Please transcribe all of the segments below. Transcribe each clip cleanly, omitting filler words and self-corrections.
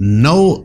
9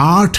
8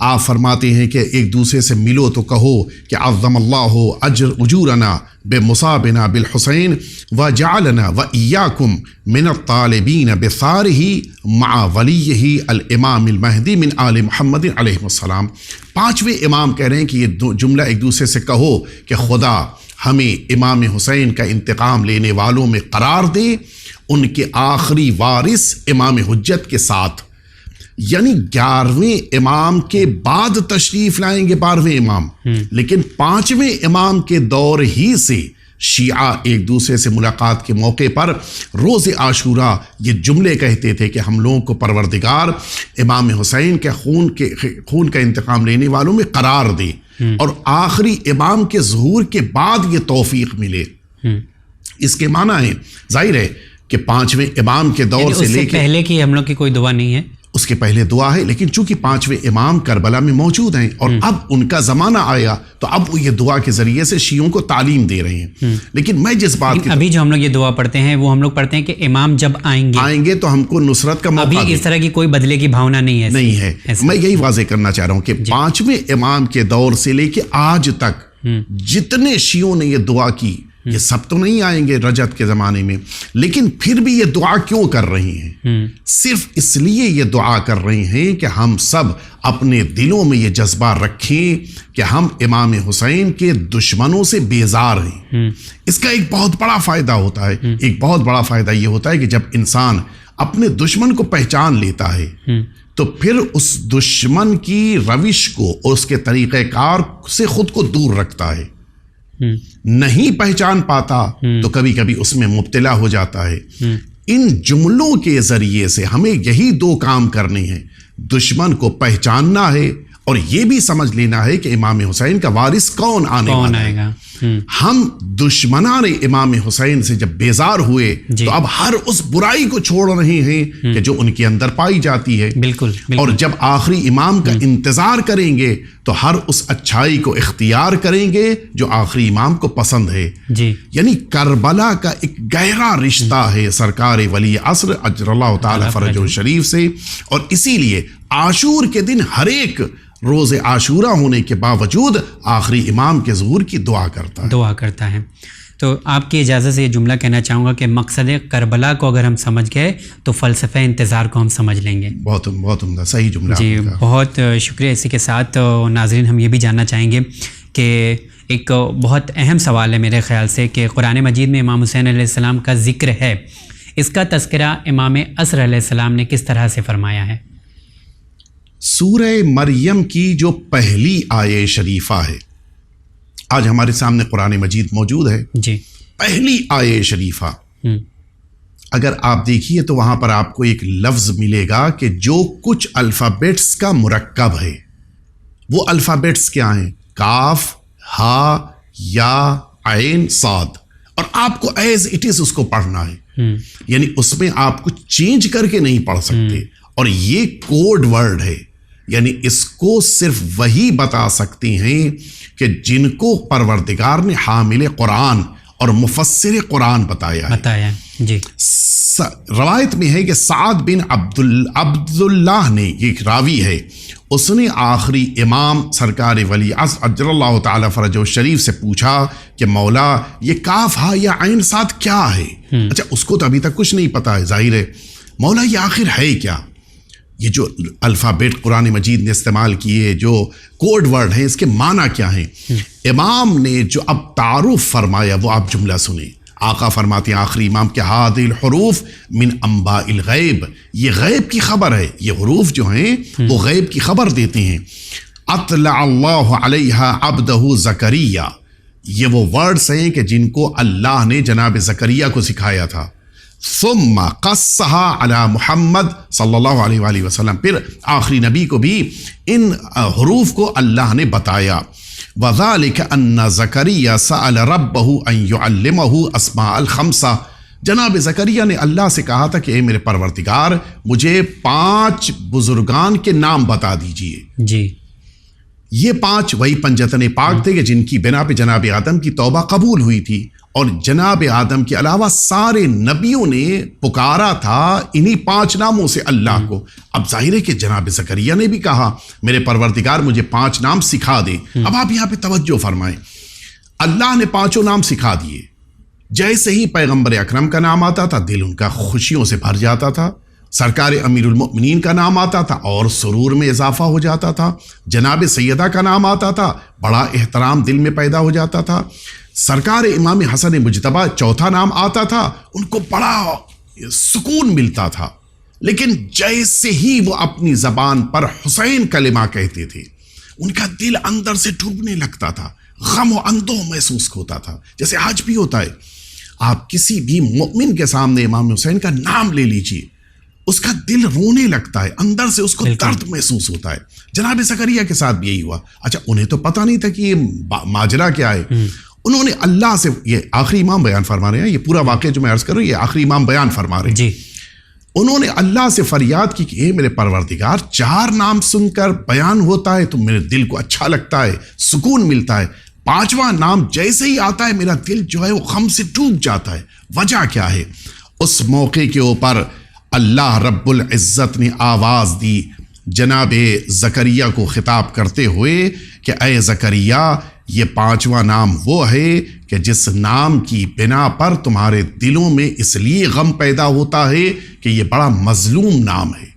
آپ فرماتے ہیں کہ ایک دوسرے سے ملو تو کہو کہ عظم اللہ اجورنا بمصابنا بالحسین وجعلنا وإياكم من الطالبین بثارہ مع ولیہ الامام المہدی من آل محمد علیہ السلام۔ پانچویں امام کہہ رہے ہیں کہ یہ جملہ ایک دوسرے سے کہو کہ خدا ہمیں امام حسین کا انتقام لینے والوں میں قرار دے، ان کے آخری وارث امام حجت کے ساتھ، یعنی 11ویں امام کے بعد تشریف لائیں گے 12ویں امام، لیکن 5ویں امام کے دور ہی سے شیعہ ایک دوسرے سے ملاقات کے موقع پر روز عاشوراء یہ جملے کہتے تھے کہ ہم لوگوں کو پروردگار امام حسین کے خون کا انتقام لینے والوں میں قرار دے، اور آخری امام کے ظہور کے بعد یہ توفیق ملے۔ اس کے معنی ہے ظاہر ہے کہ 5ویں امام کے دور سے لے کے پہلے کی ہم لوگ کی کوئی دعا نہیں ہے، اس کے پہلے دعا ہے، لیکن چونکہ 5ویں امام کربلا میں موجود ہیں اور اب ان کا زمانہ آیا تو اب وہ یہ دعا کے ذریعے سے شیعوں کو تعلیم دے رہے ہیں۔ لیکن میں جس بات کی ابھی جو ہم لوگ یہ دعا پڑھتے ہیں وہ ہم لوگ پڑھتے ہیں کہ امام جب آئیں گے تو ہم کو نصرت کا موقع ابھی اس طرح کی کوئی بدلے کی بھاونا نہیں ہے۔ میں یہی واضح کرنا چاہ رہا ہوں کہ 5ویں امام کے دور سے لے کے آج تک جتنے شیعوں نے یہ دعا کی، یہ سب تو نہیں آئیں گے رجت کے زمانے میں، لیکن پھر بھی یہ دعا کیوں کر رہے ہیں؟ صرف اس لیے یہ دعا کر رہے ہیں کہ ہم سب اپنے دلوں میں یہ جذبہ رکھیں کہ ہم امام حسین کے دشمنوں سے بیزار ہیں۔ اس کا ایک بہت بڑا فائدہ ہوتا ہے، ایک بہت بڑا فائدہ یہ ہوتا ہے کہ جب انسان اپنے دشمن کو پہچان لیتا ہے تو پھر اس دشمن کی روش کو اور اس کے طریقہ کار سے خود کو دور رکھتا ہے۔ نہیں پہچان پاتا تو کبھی کبھی اس میں مبتلا ہو جاتا ہے۔ ان جملوں کے ذریعے سے ہمیں یہی دو کام کرنے ہیں، دشمن کو پہچاننا ہے اور یہ بھی سمجھ لینا ہے کہ امام حسین کا وارث کون آنے والا ہے۔ ہم دشمنان امام حسین سے جب بیزار ہوئے تو اب ہر اس برائی کو چھوڑ رہے ہیں کہ جو ان کے اندر پائی جاتی ہے، بالکل۔ اور جب آخری امام کا انتظار کریں گے تو ہر اس اچھائی کو اختیار کریں گے جو آخری امام کو پسند ہے۔ یعنی کربلا کا ایک گہرا رشتہ ہے سرکار ولی عصر اجر اللہ تعالی فرجہ شریف سے، اور اسی لیے عاشور کے دن ہر ایک روز عاشورہ ہونے کے باوجود آخری امام کے ظہور کی دعا کرتا ہے۔ تو آپ کی اجازت سے یہ جملہ کہنا چاہوں گا کہ مقصد کربلا کو اگر ہم سمجھ گئے تو فلسفہ انتظار کو ہم سمجھ لیں گے۔ بہت عمدہ، صحیح جملہ۔ جی بہت شکریہ۔ اسی کے ساتھ ناظرین ہم یہ بھی جاننا چاہیں گے کہ ایک بہت اہم سوال ہے میرے خیال سے کہ قرآن مجید میں امام حسین علیہ السلام کا ذکر ہے، اس کا تذکرہ امام عصر علیہ السلام نے کس طرح سے فرمایا ہے؟ سورہ مریم کی جو پہلی آیہ شریفہ ہے، آج ہمارے سامنے قرآن مجید موجود ہے، جی پہلی آیہ شریفہ اگر آپ دیکھیے تو وہاں پر آپ کو ایک لفظ ملے گا کہ جو کچھ الفابیٹس کا مرکب ہے۔ وہ الفابیٹس کیا ہیں؟ کاف، ہا، یا، عین، صاد، اور آپ کو ایز اٹ از اس کو پڑھنا ہے، یعنی اس میں آپ کچھ چینج کر کے نہیں پڑھ سکتے، اور یہ کوڈ ورڈ ہے، یعنی اس کو صرف وہی بتا سکتے ہیں کہ جن کو پروردگار نے حامل قرآن اور مفسر قرآن بتایا ہے۔ جی روایت میں ہے کہ سعد بن عبداللہ نے، ایک راوی ہے، اس نے آخری امام سرکار ولی عصر اجر اللہ تعالی فرجہ شریف سے پوچھا کہ مولا یہ کاف، ہا یا عین، صاد کیا ہے؟ اچھا اس کو تو ابھی تک کچھ نہیں پتا ہے، ظاہر ہے، مولا یہ آخر ہے کیا؟ یہ جو الفابیٹ قرآن مجید نے استعمال کیے، جو کوڈ ورڈ ہیں، اس کے معنی کیا ہیں؟ امام نے جو اب تعارف فرمایا وہ آپ جملہ سنیں۔ آقا فرماتے ہیں آخری امام کے ہذه الحروف من انباء الغیب، یہ غیب کی خبر ہے، یہ حروف جو ہیں وہ غیب کی خبر دیتے ہیں۔ اطلع اللہ علیہا عبدہ زکریہ، یہ وہ ورڈز ہیں کہ جن کو اللہ نے جناب زکریہ کو سکھایا تھا۔ ثم قصها علی محمد صلی اللہ علیہ وآلہ وسلم، پھر آخری نبی کو بھی ان حروف کو اللہ نے بتایا۔ وَذَلِكَ أَنَّ زَكَرِيَّ سَأَلَ رَبَّهُ أَن يُعَلِّمَهُ أَسْمَاءَ الْخَمْسَةِ، جناب زکریہ نے اللہ سے کہا تھا کہ اے میرے پروردگار مجھے 5 بزرگان کے نام بتا دیجئے۔ جی یہ 5 وہی پنجتن پاک تھے کہ جن کی بنا پہ جناب آدم کی توبہ قبول ہوئی تھی، اور جناب آدم کے علاوہ سارے نبیوں نے پکارا تھا انہی 5 ناموں سے اللہ کو۔ اب ظاہر ہے کہ جناب زکریا نے بھی کہا میرے پروردگار مجھے 5 نام سکھا دے۔ اب آپ یہاں پہ توجہ فرمائیں، اللہ نے 5 نام سکھا دیے۔ جیسے ہی پیغمبر اکرم کا نام آتا تھا دل ان کا خوشیوں سے بھر جاتا تھا، سرکار امیر المؤمنین کا نام آتا تھا اور سرور میں اضافہ ہو جاتا تھا، جناب سیدہ کا نام آتا تھا بڑا احترام دل میں پیدا ہو جاتا تھا، سرکار امام حسن مجتبیٰ چوتھا نام آتا تھا ان کو بڑا سکون ملتا تھا۔ لیکن جیسے ہی وہ اپنی زبان پر حسین کلمہ کہتے تھے ان کا دل اندر سے ڈوبنے لگتا تھا، غم و اندوہ محسوس ہوتا تھا، جیسے آج بھی ہوتا ہے۔ آپ کسی بھی مؤمن کے سامنے امام حسین کا نام لے لیجئے، اس کا دل رونے لگتا ہے، اندر سے اس کو درد محسوس ہوتا ہے۔ جناب زکریا کے ساتھ بھی یہی ہوا۔ اچھا انہیں تو پتہ نہیں تھا کہ یہ ماجرا کیا ہے، انہوں نے اللہ سے، یہ آخری امام بیان فرما رہے ہیں، یہ پورا واقعہ جو میں عرض کر رہا ہوں یہ آخری امام بیان فرما رہے ہیں جی، انہوں نے اللہ سے فریاد کی کہ اے میرے پروردگار 4 نام سن کر بیان ہوتا ہے تو میرے دل کو اچھا لگتا ہے، سکون ملتا ہے، 5واں نام جیسے ہی آتا ہے میرا دل جو ہے وہ غم سے ڈوب جاتا ہے، وجہ کیا ہے؟ اس موقع کے اوپر اللہ رب العزت نے آواز دی جناب زکریا کو خطاب کرتے ہوئے کہ اے زکریا یہ 5واں نام وہ ہے کہ جس نام کی بنا پر تمہارے دلوں میں اس لیے غم پیدا ہوتا ہے کہ یہ بڑا مظلوم نام ہے۔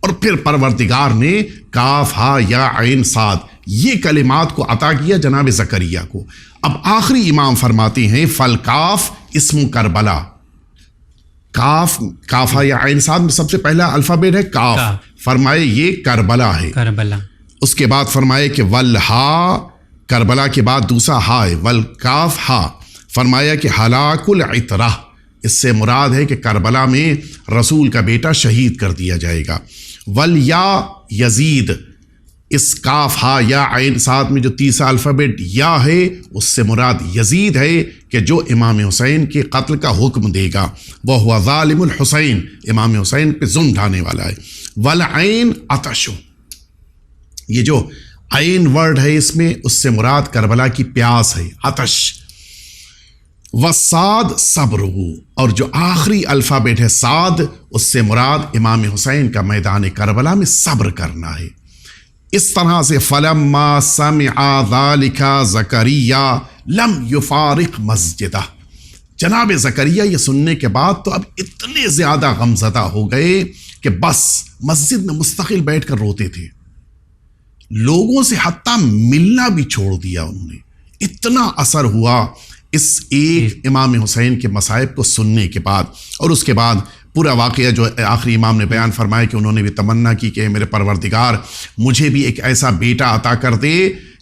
اور پھر پروردگار نے کاف ہا یا عین صاد یہ کلمات کو عطا کیا جناب زکریا کو۔ اب آخری امام فرماتے ہیں فالکاف اسم کربلا، کاف ہا یا عین صاد میں سب سے پہلا الفابیٹ ہے کاف، فرمائے یہ کربلا ہے، کربلا۔ اس کے بعد فرمائے کہ والہا، کربلا کے بعد دوسرا ہا ہے، والکاف ہا، فرمایا کہ ہلاک العطرہ، اس سے مراد ہے کہ کربلا میں رسول کا بیٹا شہید کر دیا جائے گا۔ والیا یزید، اس کاف ہا یا عین صاد میں جو تیسرا الفابیٹ یا ہے اس سے مراد یزید ہے کہ جو امام حسین کے قتل کا حکم دے گا، وہ ہوا ظالم الحسین، امام حسین پہ ظلم ڈھانے والا ہے۔ والعین عطش، یہ جو عین ورڈ ہے اس میں اس سے مراد کربلا کی پیاس ہے، عطش۔ وصاد صبر، اور جو آخری الفابیٹ ہے صاد اس سے مراد امام حسین کا میدان کربلا میں صبر کرنا ہے۔ اس طرح سے فلما سمع ذلك زکریا لم یفارق مسجدہ، جناب زکریا یہ سننے کے بعد تو اب اتنے زیادہ غمزدہ ہو گئے کہ بس مسجد میں مستقل بیٹھ کر روتے تھے، لوگوں سے حتیٰ ملنا بھی چھوڑ دیا انہوں نے۔ اتنا اثر ہوا اس ایک امام حسین کے مصائب کو سننے کے بعد۔ اور اس کے بعد پورا واقعہ جو آخری امام نے بیان فرمایا کہ انہوں نے بھی تمنا کی کہ میرے پروردگار مجھے بھی ایک ایسا بیٹا عطا کر دے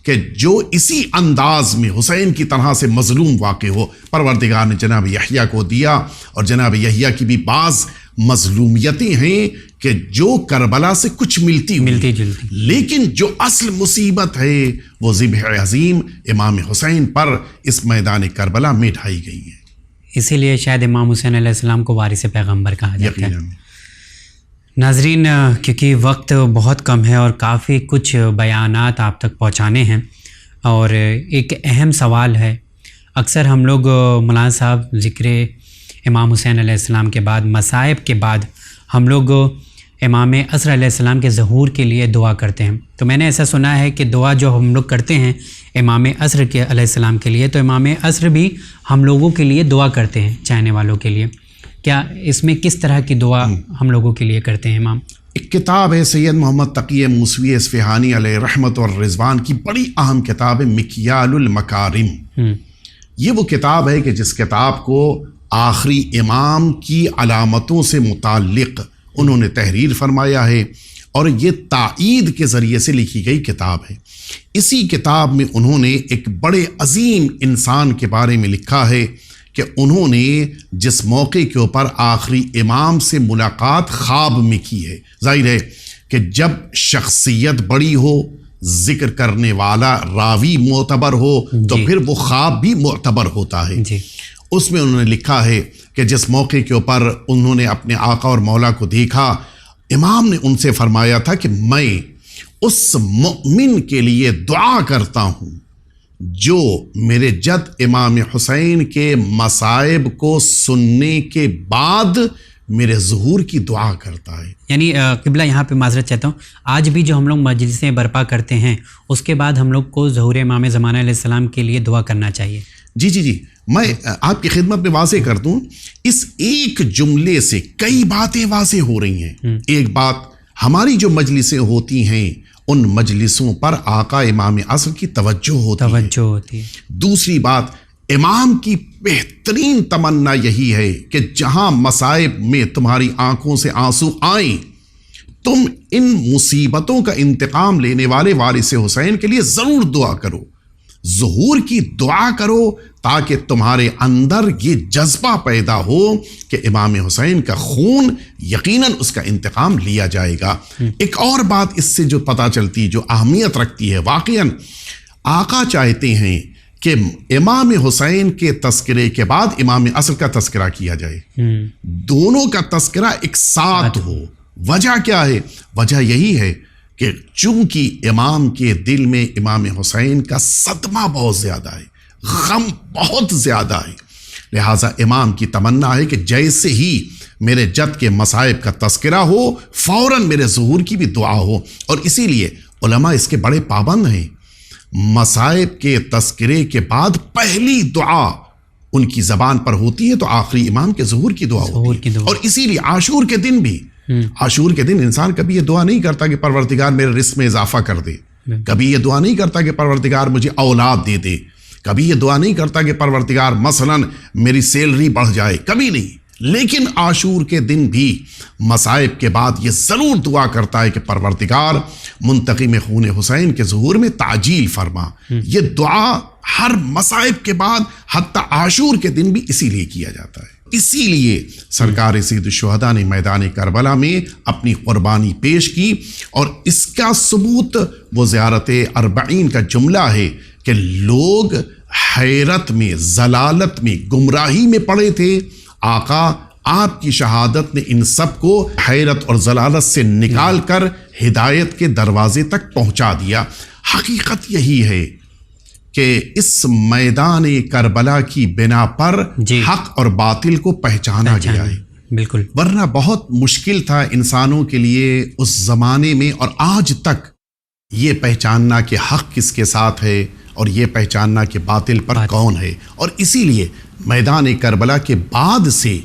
کہ جو اسی انداز میں حسین کی طرح سے مظلوم واقع ہو۔ پروردگار نے جناب یحییٰ کو دیا، اور جناب یحییٰ کی بھی بعض مظلومیتیں ہیں کہ جو کربلا سے کچھ ملتی جلتی، لیکن جو اصل مصیبت ہے وہ ذبح عظیم امام حسین پر اس میدان کربلا میں ڈھائی گئی ہے۔ اسی لیے شاید امام حسین علیہ السلام کو وارث پیغمبر کہا جاتا ہے۔ ناظرین، کیونکہ وقت بہت کم ہے اور کافی کچھ بیانات آپ تک پہنچانے ہیں، اور ایک اہم سوال ہے، اکثر ہم لوگ مولانا صاحب ذکر امام حسین علیہ السلام کے بعد، مصائب کے بعد، ہم لوگ امام عصر علیہ السلام کے ظہور کے لیے دعا کرتے ہیں۔ تو میں نے ایسا سنا ہے کہ دعا جو ہم لوگ کرتے ہیں امام عصر کے علیہ السلام کے لیے، تو امام عصر بھی ہم لوگوں کے لیے دعا کرتے ہیں، چاہنے والوں کے لیے۔ کیا اس میں کس طرح کی دعا ہم لوگوں کے لیے کرتے ہیں امام؟ ایک کتاب ہے سید محمد تقی موسوی اصفہانی علیہ رحمت اور رضوان کی، بڑی اہم کتاب ہے مکیال المکارم۔ یہ وہ کتاب ہے کہ جس کتاب کو آخری امام کی علامتوں سے متعلق انہوں نے تحریر فرمایا ہے، اور یہ تائید کے ذریعے سے لکھی گئی کتاب ہے۔ اسی کتاب میں انہوں نے ایک بڑے عظیم انسان کے بارے میں لکھا ہے کہ انہوں نے جس موقع کے اوپر آخری امام سے ملاقات خواب میں کی ہے۔ ظاہر ہے کہ جب شخصیت بڑی ہو، ذکر کرنے والا راوی معتبر ہو تو پھر وہ خواب بھی معتبر ہوتا ہے۔ اس میں انہوں نے لکھا ہے کہ جس موقع کے اوپر انہوں نے اپنے آقا اور مولا کو دیکھا، امام نے ان سے فرمایا تھا کہ میں اس مومن کے لیے دعا کرتا ہوں جو میرے جد امام حسین کے مصائب کو سننے کے بعد میرے ظہور کی دعا کرتا ہے. یعنی قبلہ یہاں پہ معذرت چاہتا ہوں، آج بھی جو ہم لوگ مجلسیں برپا کرتے ہیں اس کے بعد ہم لوگ کو ظہور امام زمانہ علیہ السلام کے لیے دعا کرنا چاہیے. جی میں آپ کی خدمت میں واضح کر دوں، اس ایک جملے سے کئی باتیں واضح ہو رہی ہیں. ایک بات، ہماری جو مجلسیں ہوتی ہیں ان مجلسوں پر آقا امام عصر کی توجہ ہوتی ہے. دوسری بات، امام کی بہترین تمنا یہی ہے کہ جہاں مصائب میں تمہاری آنکھوں سے آنسو آئیں، تم ان مصیبتوں کا انتقام لینے والے وارث حسین کے لیے ضرور دعا کرو، ظہور کی دعا کرو، تاکہ تمہارے اندر یہ جذبہ پیدا ہو کہ امام حسین کا خون یقیناً اس کا انتقام لیا جائے گا. ایک اور بات اس سے جو پتہ چلتی، جو اہمیت رکھتی ہے، واقعاً آقا چاہتے ہیں کہ امام حسین کے تذکرے کے بعد امام عصر کا تذکرہ کیا جائے، دونوں کا تذکرہ ایک ساتھ ہو. وجہ کیا ہے؟ وجہ یہی ہے کہ چونکہ امام کے دل میں امام حسین کا صدمہ بہت زیادہ ہے، غم بہت زیادہ ہے، لہٰذا امام کی تمنا ہے کہ جیسے ہی میرے جد کے مصائب کا تذکرہ ہو فوراً میرے ظہور کی بھی دعا ہو. اور اسی لیے علماء اس کے بڑے پابند ہیں، مصائب کے تذکرے کے بعد پہلی دعا ان کی زبان پر ہوتی ہے تو آخری امام کے ظہور کی دعا ہوتی ہے. اور اسی لیے عاشور کے دن بھی، عاشور کے دن انسان کبھی یہ دعا نہیں کرتا کہ پروردگار میرے رزق میں اضافہ کر دے، کبھی یہ دعا نہیں کرتا کہ پروردگار مجھے اولاد دے دے، کبھی یہ دعا نہیں کرتا کہ پروردگار مثلا میری سیلری بڑھ جائے، کبھی نہیں. لیکن عاشور کے دن بھی مصائب کے بعد یہ ضرور دعا کرتا ہے کہ پروردگار منتقم خون حسین کے ظہور میں تعجیل فرما. یہ دعا ہر مصائب کے بعد حتی عاشور کے دن بھی اسی لیے کیا جاتا ہے. اسی لیے سرکار سید الشہداء نے میدان کربلا میں اپنی قربانی پیش کی، اور اس کا ثبوت وہ زیارت اربعین کا جملہ ہے کہ لوگ حیرت میں، ضلالت میں، گمراہی میں پڑے تھے. آقا آپ کی شہادت نے ان سب کو حیرت اور ضلالت سے نکال کر ہدایت کے دروازے تک پہنچا دیا. حقیقت یہی ہے کہ اس میدان کربلا کی بنا پر حق اور باطل کو پہچانا گیا ہے. بالکل، ورنہ بہت مشکل تھا انسانوں کے لیے اس زمانے میں اور آج تک یہ پہچاننا کہ حق کس کے ساتھ ہے اور یہ پہچاننا کہ باطل پر کون ہے. اور اسی لیے میدان کربلا کے بعد سے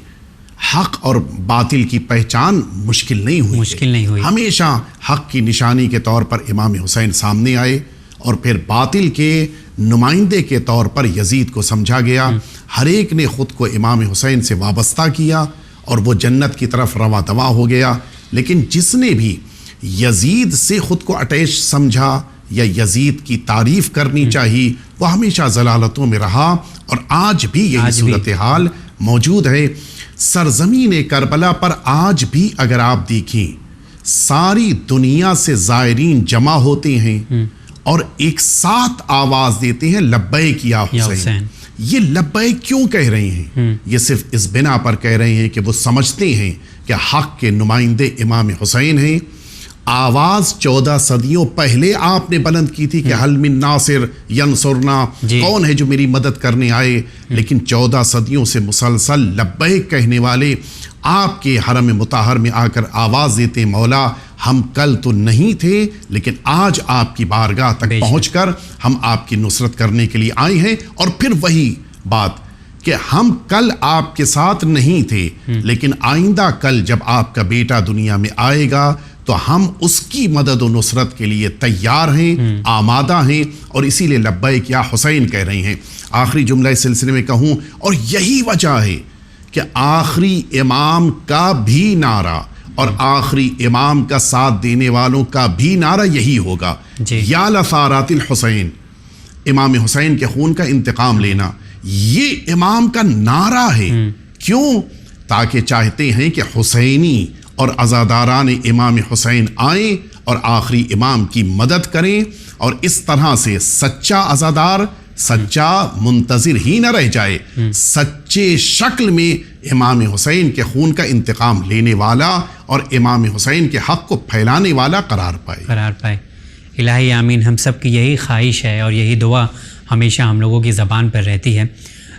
حق اور باطل کی پہچان مشکل نہیں ہوئی. ہمیشہ حق کی نشانی کے طور پر امام حسین سامنے آئے، اور پھر باطل کے نمائندے کے طور پر یزید کو سمجھا گیا. ہر ایک نے خود کو امام حسین سے وابستہ کیا اور وہ جنت کی طرف رواں دواں ہو گیا. لیکن جس نے بھی یزید سے خود کو اٹیچ سمجھا یا یزید کی تعریف کرنی چاہیے، وہ ہمیشہ ضلالتوں میں رہا، اور آج بھی یہی صورتحال موجود ہے. سرزمین کربلا پر آج بھی اگر آپ دیکھیں ساری دنیا سے زائرین جمع ہوتے ہیں اور ایک ساتھ آواز دیتے ہیں لبیک یا حسین. یہ لبیک کیوں کہہ رہے ہیں؟ یہ صرف اس بنا پر کہہ رہے ہیں کہ وہ سمجھتے ہیں کہ حق کے نمائندے امام حسین ہیں. آواز 14 صدیوں پہلے آپ نے بلند کی تھی کہ حل من ناصر ینصرنا، کون ہے جو میری مدد کرنے آئے. لیکن 14 صدیوں سے مسلسل لبیک کہنے والے آپ کے حرم مطہر میں آ کر آواز دیتے مولا ہم کل تو نہیں تھے لیکن آج آپ کی بارگاہ تک پہنچ کر ہم آپ کی نصرت کرنے کے لیے آئے ہیں. اور پھر وہی بات کہ ہم کل آپ کے ساتھ نہیں تھے لیکن آئندہ کل جب آپ کا بیٹا دنیا میں آئے گا تو ہم اس کی مدد و نصرت کے لیے تیار ہیں، آمادہ ہیں. اور اسی لیے لبیک یا حسین کہہ رہے ہیں. آخری جملہ اس سلسلے میں کہوں، اور یہی وجہ ہے کہ آخری امام کا بھی نعرہ اور آخری امام کا ساتھ دینے والوں کا بھی نعرہ یہی ہوگا، یا لثارات الحسین، امام حسین کے خون کا انتقام لینا. یہ امام کا نعرہ ہے. کیوں؟ تاکہ چاہتے ہیں کہ حسینی اور عزاداران امام حسین آئیں اور آخری امام کی مدد کریں، اور اس طرح سے سچا عزادار، سچا منتظر ہی نہ رہ جائے، سچے شکل میں امام حسین کے خون کا انتقام لینے والا اور امام حسین کے حق کو پھیلانے والا قرار پائے. الہی آمین. ہم سب کی یہی خواہش ہے اور یہی دعا ہمیشہ ہم لوگوں کی زبان پر رہتی ہے.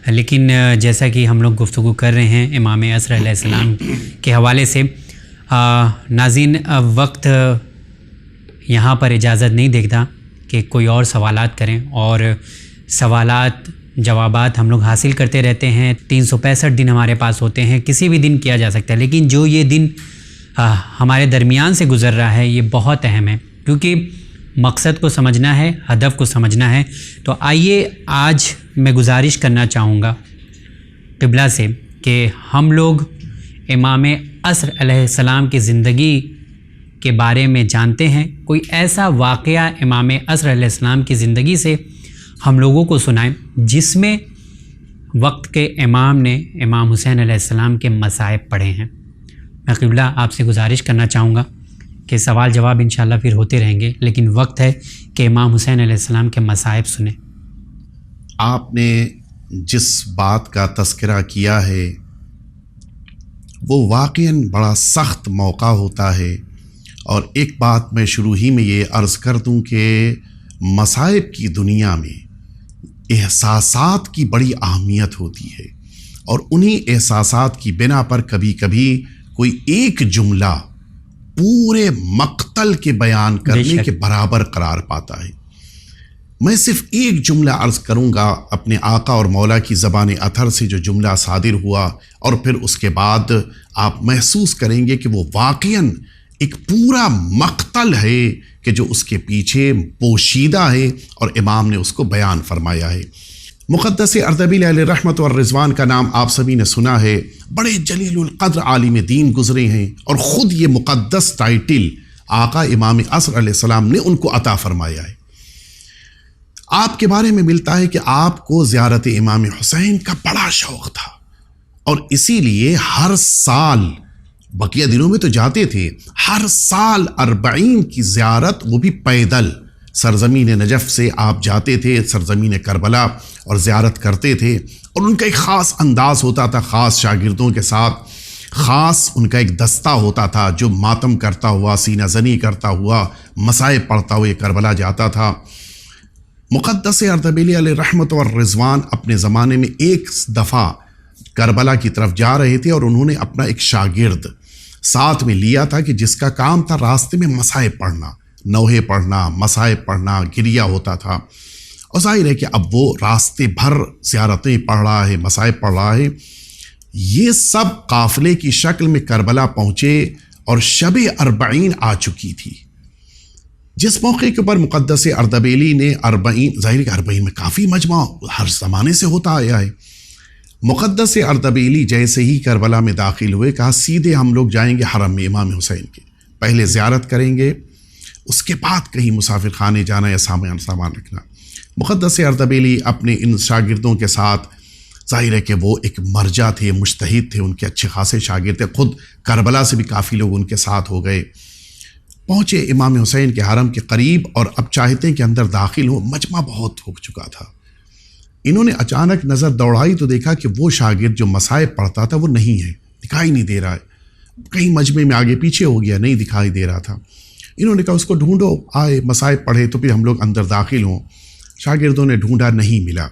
لیکن جیسا کہ ہم لوگ گفتگو کر رہے ہیں امام عصر علیہ السلام کے حوالے سے، ناظرین وقت یہاں پر اجازت نہیں دیتا کہ کوئی اور سوالات کریں، اور سوالات جوابات ہم لوگ حاصل کرتے رہتے ہیں. 365 دن ہمارے پاس ہوتے ہیں، کسی بھی دن کیا جا سکتا ہے، لیکن جو یہ دن ہمارے درمیان سے گزر رہا ہے یہ بہت اہم ہے، کیونکہ مقصد کو سمجھنا ہے، ہدف کو سمجھنا ہے. تو آئیے آج میں گزارش کرنا چاہوں گا قبلہ سے کہ ہم لوگ امام عصر علیہ السلام کی زندگی کے بارے میں جانتے ہیں. کوئی ایسا واقعہ امام عصر علیہ السلام کی زندگی سے ہم لوگوں کو سنائیں جس میں وقت کے امام نے امام حسین علیہ السلام کے مصائب پڑھے ہیں. میں قبلہ آپ سے گزارش کرنا چاہوں گا کہ سوال جواب انشاءاللہ پھر ہوتے رہیں گے، لیکن وقت ہے کہ امام حسین علیہ السلام کے مصائب سنیں. آپ نے جس بات کا تذکرہ کیا ہے وہ واقعاً بڑا سخت موقع ہوتا ہے، اور ایک بات میں شروع ہی میں یہ عرض کر دوں کہ مصائب کی دنیا میں احساسات کی بڑی اہمیت ہوتی ہے، اور انہی احساسات کی بنا پر کبھی کبھی کوئی ایک جملہ پورے مقتل کے بیان کرنے کے برابر قرار پاتا ہے. میں صرف ایک جملہ عرض کروں گا اپنے آقا اور مولا کی زبان اطہر سے جو جملہ صادر ہوا، اور پھر اس کے بعد آپ محسوس کریں گے کہ وہ واقعاً ایک پورا مقتل ہے کہ جو اس کے پیچھے پوشیدہ ہے اور امام نے اس کو بیان فرمایا ہے. مقدس اردبیل علیہ رحمت اور رضوان کا نام آپ سبھی نے سنا ہے. بڑے جلیل القدر عالم دین گزرے ہیں، اور خود یہ مقدس ٹائٹل آقا امام عصر علیہ السلام نے ان کو عطا فرمایا ہے. آپ کے بارے میں ملتا ہے کہ آپ کو زیارت امام حسین کا بڑا شوق تھا، اور اسی لیے ہر سال، بقیہ دنوں میں تو جاتے تھے، ہر سال 40 کی زیارت، وہ بھی پیدل، سرزمین نجف سے آپ جاتے تھے سرزمین کربلا اور زیارت کرتے تھے. اور ان کا ایک خاص انداز ہوتا تھا، خاص شاگردوں کے ساتھ، خاص ان کا ایک دستہ ہوتا تھا جو ماتم کرتا ہوا، سینہ زنی کرتا ہوا، مصائب پڑھتا ہوا کربلا جاتا تھا. مقدس اردبیلی علیہ رحمت اور رضوان اپنے زمانے میں ایک دفعہ کربلا کی طرف جا رہے تھے، اور انہوں نے اپنا ایک شاگرد ساتھ میں لیا تھا کہ جس کا کام تھا راستے میں مصائب پڑھنا، نوحے پڑھنا، مصائب پڑھنا، گریہ ہوتا تھا. اور ظاہر ہے کہ اب وہ راستے بھر زیارتیں پڑھ رہا ہے، مصائب پڑھ رہا ہے. یہ سب قافلے کی شکل میں کربلا پہنچے اور شب 40 آ چکی تھی. جس موقع کے اوپر مقدس اردبیلی نے 40، ظاہر کہ 40 میں کافی مجمع ہر زمانے سے ہوتا آیا ہے. مقدس اردبیلی جیسے ہی کربلا میں داخل ہوئے، کہا سیدھے ہم لوگ جائیں گے حرم میں امام حسین کے، پہلے زیارت کریں گے، اس کے بعد کہیں مسافر خانے جانا یا سامان رکھنا. مقدس اردبیلی اپنے ان شاگردوں کے ساتھ، ظاہر ہے کہ وہ ایک مرجع تھے، مجتہد تھے، ان کے اچھے خاصے شاگرد تھے، خود کربلا سے بھی کافی لوگ ان کے ساتھ ہو گئے. پہنچے امام حسین کے حرم کے قریب، اور اب چاہتے ہیں کہ اندر داخل ہو، مجمع بہت ہو چکا تھا. انہوں نے اچانک نظر دوڑائی تو دیکھا کہ وہ شاگرد جو مصائب پڑھتا تھا وہ نہیں ہے، دکھائی نہیں دے رہا ہے، کہیں مجمع میں آگے پیچھے ہو گیا، نہیں دکھائی دے رہا تھا. انہوں نے کہا اس کو ڈھونڈو، آئے مصائب پڑھے تو پھر ہم لوگ اندر داخل ہوں. شاگردوں نے ڈھونڈا، نہیں ملا.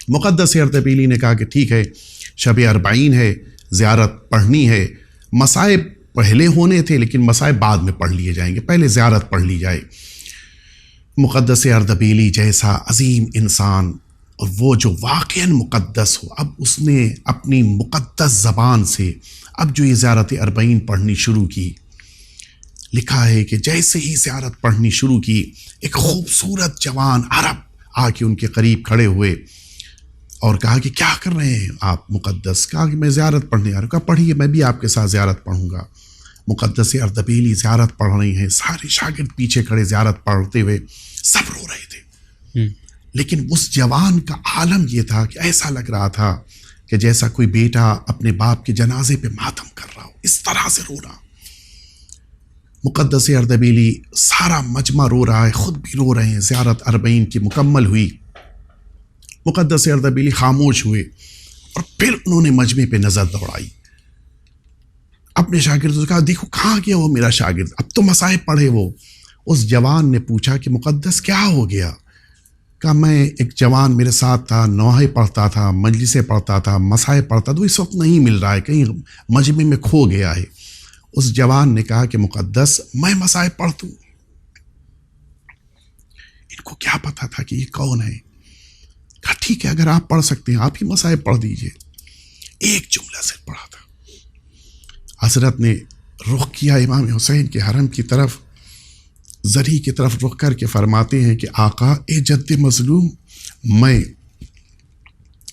مقدس اردبیلی نے کہا کہ ٹھیک ہے، شب 40 ہے، زیارت پڑھنی ہے، مصائب پہلے ہونے تھے لیکن مصائب بعد میں پڑھ لیے جائیں گے، پہلے زیارت پڑھ لی جائے. مقدس اردبیلی جیسا عظیم انسان، اور وہ جو واقعاً مقدس ہو، اب اس نے اپنی مقدس زبان سے اب جو یہ زیارت 40 پڑھنی شروع کی. لکھا ہے کہ جیسے ہی زیارت پڑھنی شروع کی، ایک خوبصورت جوان عرب آ کے ان کے قریب کھڑے ہوئے اور کہا کہ کیا کر رہے ہیں آپ مقدس؟ کہا کہ میں زیارت پڑھنے آ رہا ہوں. کہا پڑھیے، میں بھی آپ کے ساتھ زیارت پڑھوں گا. مقدس اردبیلی زیارت پڑھ رہی ہیں، سارے شاگرد پیچھے کھڑے زیارت پڑھتے ہوئے، سب رو رہے تھے. لیکن اس جوان کا عالم یہ تھا کہ ایسا لگ رہا تھا کہ جیسا کوئی بیٹا اپنے باپ کے جنازے پہ ماتم کر رہا ہو، اس طرح سے رو رہا. مقدس اردبیلی، سارا مجمع رو رہا ہے، خود بھی رو رہے ہیں. زیارت 40 کی مکمل ہوئی. مقدس اردبیلی خاموش ہوئے، اور پھر انہوں نے مجمع پہ نظر دوڑائی. اپنے شاگردوں سے کہا دیکھو کہاں گیا وہ میرا شاگرد، اب تو مصائب پڑھے وہ. اس جوان نے پوچھا کہ مقدس کیا ہو گیا؟ کہا میں ایک جوان میرے ساتھ تھا، نوحے پڑھتا تھا، مجلسیں پڑھتا تھا، مسائل پڑھتا تھا، وہ اس وقت نہیں مل رہا ہے، کہیں مجمع میں کھو گیا ہے۔ اس جوان نے کہا کہ مقدس میں مسائل پڑھ دوں۔ ان کو کیا پتا تھا کہ یہ کون ہے؟ کہا ٹھیک ہے، اگر آپ پڑھ سکتے ہیں آپ ہی مسائل پڑھ دیجئے۔ ایک جملہ سے پڑھا تھا۔ حضرت نے رخ کیا امام حسین کے حرم کی طرف، زری کی طرف رخ کر کے فرماتے ہیں کہ آقا اے جد مظلوم، میں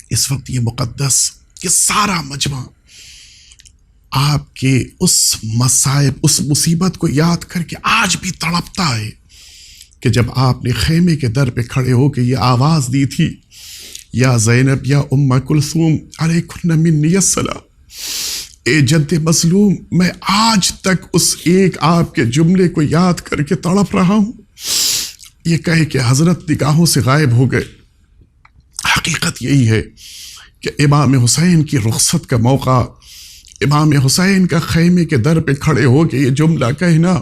اس وقت یہ مقدس، یہ سارا مجمع آپ کے اس مصائب، اس مصیبت کو یاد کر کے آج بھی تڑپتا ہے کہ جب آپ نے خیمے کے در پہ کھڑے ہو کے یہ آواز دی تھی، یا زینب یا ام کلثوم علیکن منی السلام، اے جد مظلوم، میں آج تک اس ایک آپ کے جملے کو یاد کر کے تڑپ رہا ہوں۔ یہ کہے کہ حضرت نگاہوں سے غائب ہو گئے۔ حقیقت یہی ہے کہ امام حسین کی رخصت کا موقع، امام حسین کا خیمے کے در پہ کھڑے ہو کے یہ جملہ کہنا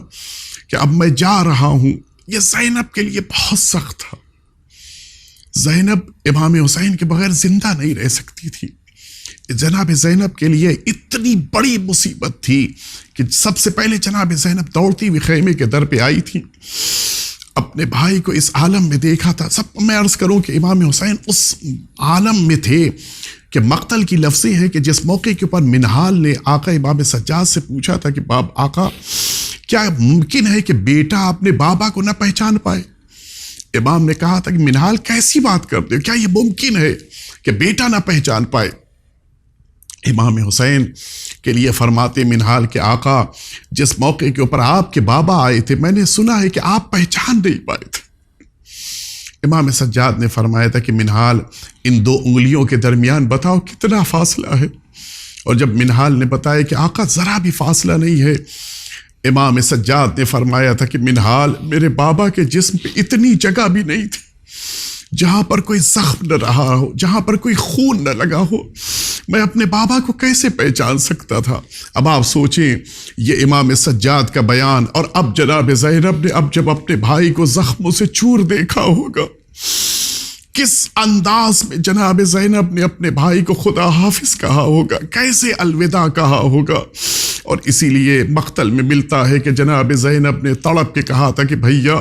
کہ اب میں جا رہا ہوں، یہ زینب کے لیے بہت سخت تھا۔ زینب امام حسین کے بغیر زندہ نہیں رہ سکتی تھی۔ جناب زینب کے لیے اتنی بڑی مصیبت تھی کہ سب سے پہلے جناب زینب دوڑتی ہوئی خیمے کے در پہ آئی تھی، اپنے بھائی کو اس عالم میں دیکھا تھا۔ سب میں عرض کروں کہ امام حسین اس عالم میں تھے کہ مقتل کی لفظی ہے کہ جس موقع کے اوپر منہال نے آقا امام سجاد سے پوچھا تھا کہ آقا کیا ممکن ہے کہ بیٹا اپنے بابا کو نہ پہچان پائے؟ امام نے کہا تھا کہ منہال کیسی بات کرتے ہو، کیا یہ ممکن ہے کہ بیٹا نہ پہچان پائے؟ امام حسین کے لیے فرماتے منہال کہ آقا جس موقع کے اوپر آپ کے بابا آئے تھے میں نے سنا ہے کہ آپ پہچان نہیں پائے تھے۔ امام سجاد نے فرمایا تھا کہ منہال ان دو انگلیوں کے درمیان بتاؤ کتنا فاصلہ ہے، اور جب منہال نے بتایا کہ آقا ذرا بھی فاصلہ نہیں ہے، امام سجاد نے فرمایا تھا کہ منہال میرے بابا کے جسم پہ اتنی جگہ بھی نہیں تھی جہاں پر کوئی زخم نہ رہا ہو، جہاں پر کوئی خون نہ لگا ہو، میں اپنے بابا کو کیسے پہچان سکتا تھا؟ اب آپ سوچیں یہ امام سجاد کا بیان، اور اب جناب زینب نے اب جب اپنے بھائی کو زخموں سے چور دیکھا ہوگا، کس انداز میں جناب زینب نے اپنے بھائی کو خدا حافظ کہا ہوگا، کیسے الوداع کہا ہوگا۔ اور اسی لیے مقتل میں ملتا ہے کہ جناب زینب نے تڑپ کے کہا تھا کہ بھیا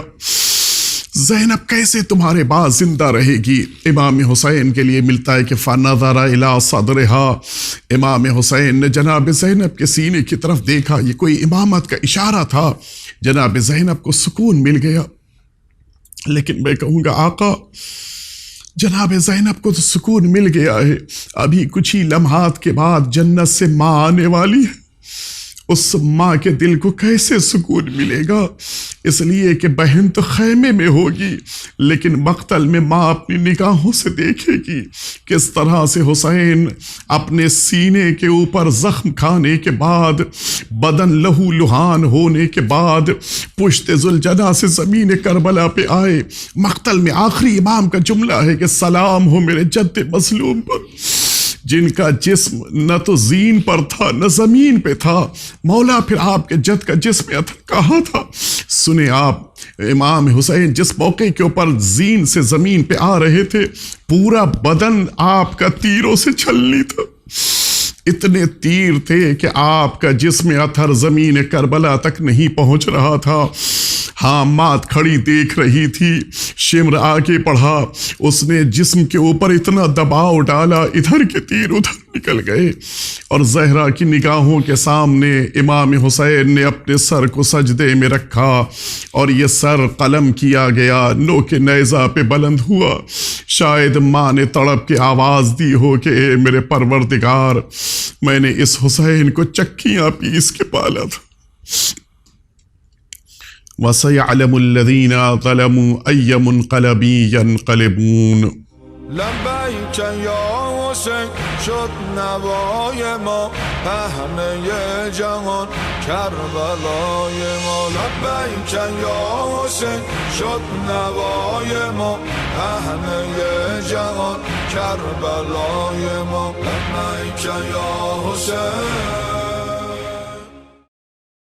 زینب کیسے تمہارے بعد زندہ رہے گی؟ امام حسین کے لیے ملتا ہے کہ فَنَظَرَ إِلَىٰ صَدْرِهَا، امام حسین نے جناب زینب کے سینے کی طرف دیکھا، یہ کوئی امامت کا اشارہ تھا، جناب زینب کو سکون مل گیا۔ لیکن میں کہوں گا آقا جناب زینب کو تو سکون مل گیا ہے، ابھی کچھ ہی لمحات کے بعد جنت سے ماں آنے والی ہے، اس ماں کے دل کو کیسے سکون ملے گا؟ اس لیے کہ بہن تو خیمے میں ہوگی، لیکن مقتل میں ماں اپنی نگاہوں سے دیکھے گی کس طرح سے حسین اپنے سینے کے اوپر زخم کھانے کے بعد، بدن لہو لہان ہونے کے بعد پشت ذوالجناح سے زمین کربلا پہ آئے۔ مقتل میں آخری امام کا جملہ ہے کہ سلام ہو میرے جد مظلوم پر، جن کا جسم نہ تو زین پر تھا نہ زمین پہ تھا، مولا پھر آپ کے جد کا جسم کہاں تھا؟ سنیں آپ، امام حسین جس موقع کے اوپر زین سے زمین پہ آ رہے تھے، پورا بدن آپ کا تیروں سے چھلنی تھا، اتنے تیر تھے کہ آپ کا جسم اطہر زمین کربلا تک نہیں پہنچ رہا تھا۔ ہاں مات کھڑی دیکھ رہی تھی، شمر آگے پڑھا، اس نے جسم کے اوپر اتنا دباؤ ڈالا، ادھر کے تیر ادھر نکل گئے، اور زہرا کی نگاہوں کے سامنے امام حسین نے اپنے سر کو سجدے میں رکھا، اور یہ سر قلم کیا گیا، نوک نیزہ پہ بلند ہوا۔ شاید ماں نے تڑپ کے آواز دی ہو کہ اے میرے پروردگار، میں نے اس حسین کو چکیاں پیس کے پالا تھا۔ وَسَيَعْلَمُ الَّذِينَ ظَلَمُوا أَيَّ مُنْقَلَبٍ يَنْقَلِبُونَ لبیک یا حسین شد نوای ما، پهنه جهان کربلای ما. لبیک یا حسین شد نوای ما، پهنه جهان کربلای ما. لبیک یا حسین